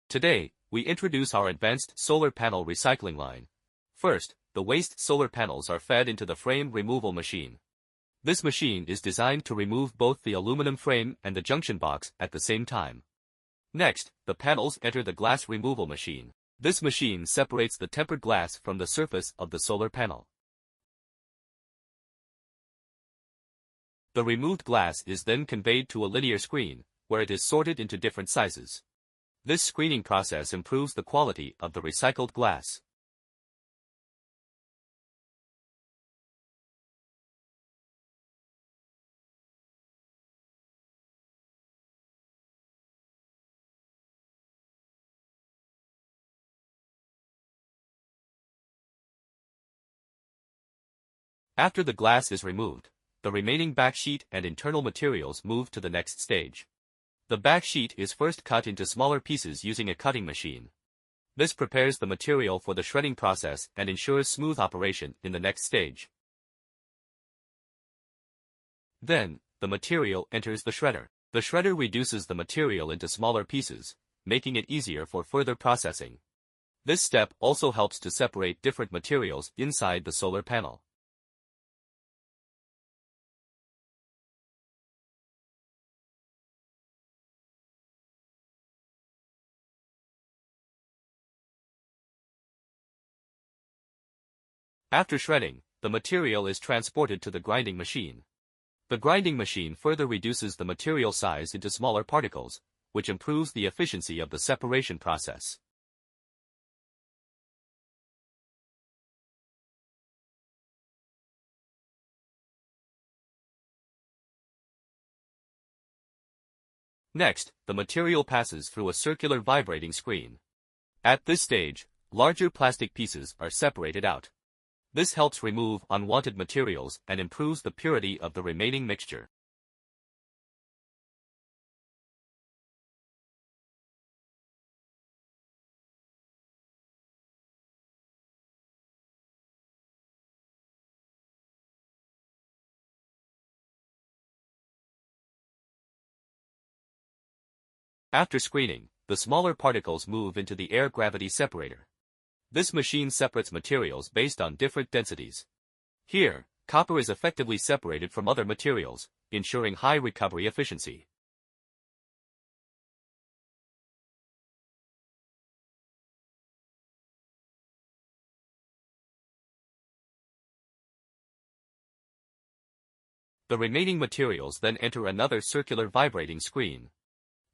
Today, we introduce our advanced solar panel recycling line. First, the waste solar panels are fed into the frame removal machine. This machine is designed to remove both the aluminum frame and the junction box at the same time. Next, the panels enter the glass removal machine. This machine separates the tempered glass from the surface of the solar panel. The removed glass is then conveyed to a linear screen, where it is sorted into different sizes. This screening process improves the quality of the recycled glass. After the glass is removed, the remaining backsheet and internal materials move to the next stage. The backsheet is first cut into smaller pieces using a cutting machine. This prepares the material for the shredding process and ensures smooth operation in the next stage. Then, the material enters the shredder. The shredder reduces the material into smaller pieces, making it easier for further processing. This step also helps to separate different materials inside the solar panel. After shredding, the material is transported to the grinding machine. The grinding machine further reduces the material size into smaller particles, which improves the efficiency of the separation process. Next, the material passes through a circular vibrating screen. At this stage, larger plastic pieces are separated out. This helps remove unwanted materials and improves the purity of the remaining mixture. After screening, the smaller particles move into the air gravity separator. This machine separates materials based on different densities. Here, copper is effectively separated from other materials, ensuring high recovery efficiency. The remaining materials then enter another circular vibrating screen.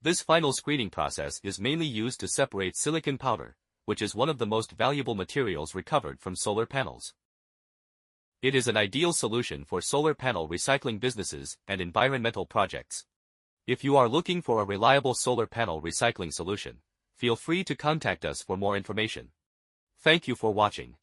This final screening process is mainly used to separate silicon powder, which is one of the most valuable materials recovered from solar panels. It is an ideal solution for solar panel recycling businesses and environmental projects. If you are looking for a reliable solar panel recycling solution, feel free to contact us for more information. Thank you for watching.